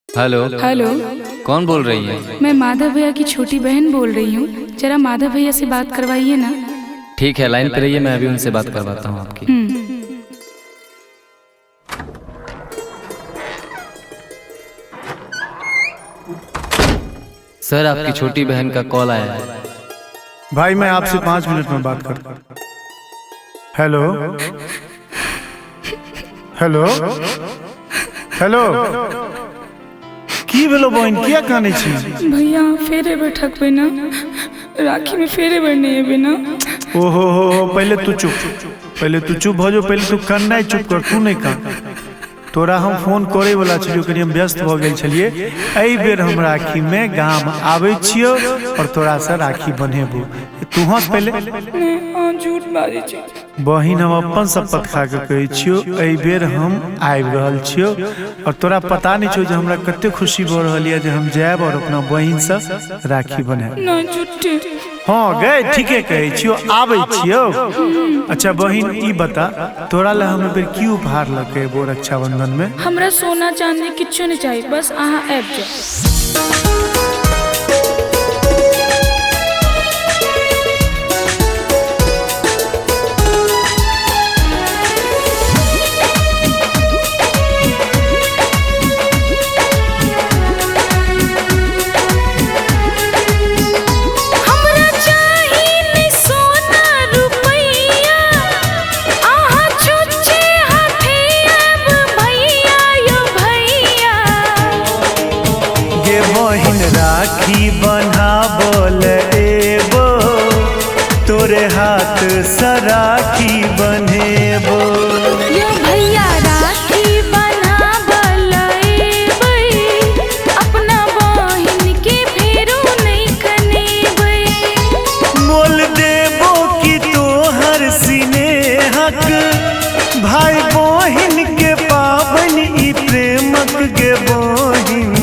Hello hello, कौन बोल रही है? मैं माधव भैया की छोटी बहन बोल रही हूँ। जरा माधव भैया से बात करवाइए ना। ठीक है, लाइन पे रहिए, मैं अभी उनसे बात करवाता हूँ आपकी। सर, आपकी छोटी बहन का कॉल आया है। भाई मैं आपसे 5 मिनट में बात करता हूँ। हेलो हेलो हेलो, की भेलो बहन, किया काने छी? भैया फेरे बैठक पे ना, राखी में फेरे बढ़ने है ना। ओहो हो, पहले तू चुप हो जो, पहले तू कानना चुप कर, तू नहीं कान। तोरा हम फोन करे वाला छलियो, कनी हम व्यस्त भ गेल छलिए। एहि बेर हम राखी में गाम आबै छियो और तोरा से राखी बनेबो। तू हंस पहले। झूठ बाजै छी बहिन, हम अपन शपथ खा के कहै छियो, एहि बेर हम आबि रहल छियो और तोरा पता नहीं छौ जे हमरा कते खुशी भ रहल है जे हम जायब और अपना बहिन से राखी बनाएब। ना झूठे। हाँ गए, ठीके कहै छियो, आबै छियो। अच्छा बहिन, ई बता, तोरा ला हम बेर की उपहार लके वो रक्षाबंधन में? हमरा सोना चांदी किच्छो नहीं चाहिए, बस अहाँ आबि जाओ। राखी बन्हाबोल एबो, तोरे हाथ से राखी बन्हेबो। यो भैया राखी बन्हाबोल एबै, अपना बहिन के फेरो नहीं कनेबै। मोल देबो कि तोहर स्नेहक, भाई बहिन के पाबन ई प्रेमक गे बहिन।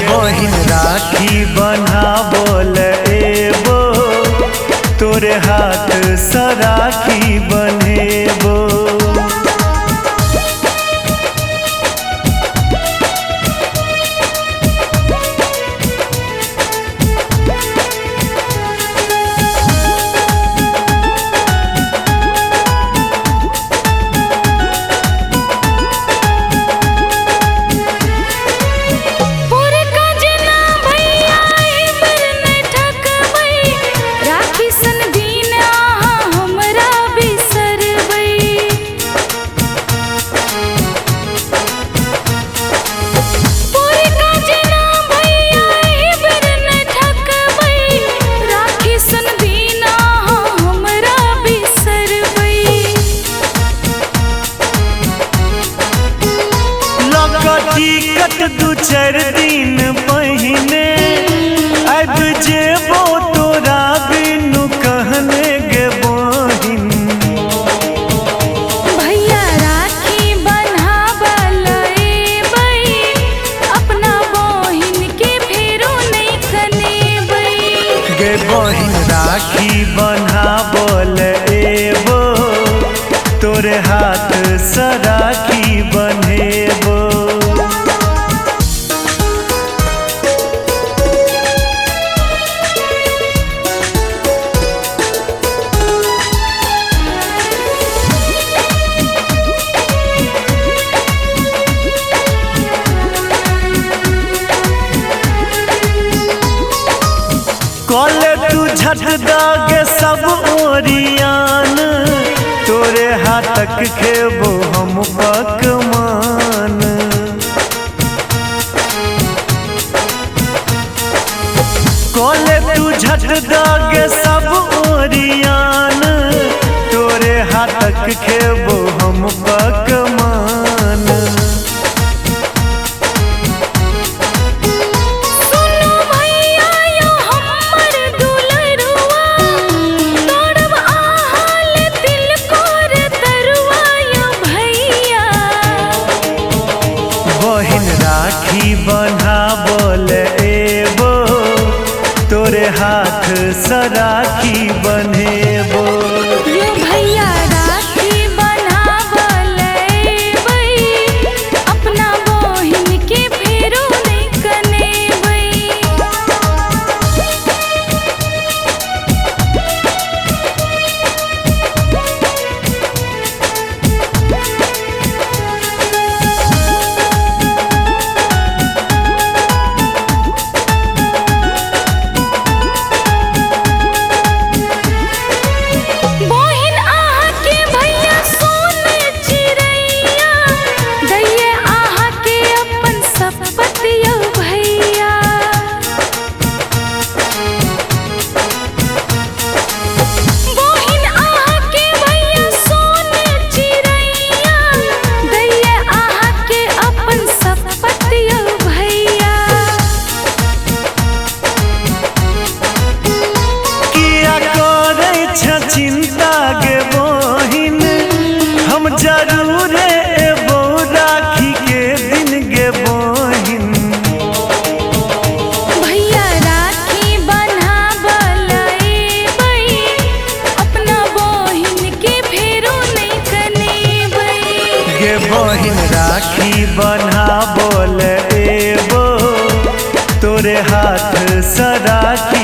बहिन राखी बन्हाबोल एबो, तोरे हाथ से राखी बन्हेबो। टिकट 2-4 दिन पहिने अब जेबो तोरा बिनु कहने गे बहिन। भैया राखी बन्हाबोल एबै, अपना बहिन के फेरो नहीं कनेबै। गे बहिन राखी बन्हाबोल एबो, तोरे हाथ से राखी बन्हेबो। कॉले तू झट दागे सब ओरियान, तोरे हाथक खेबो हम पकवान। कॉले तू झट दागे सब ओरियान, तोरे हाथक खेबो हम पकवान। भैया राखी बन्हा बोल एबो तोरे हाथ से राखी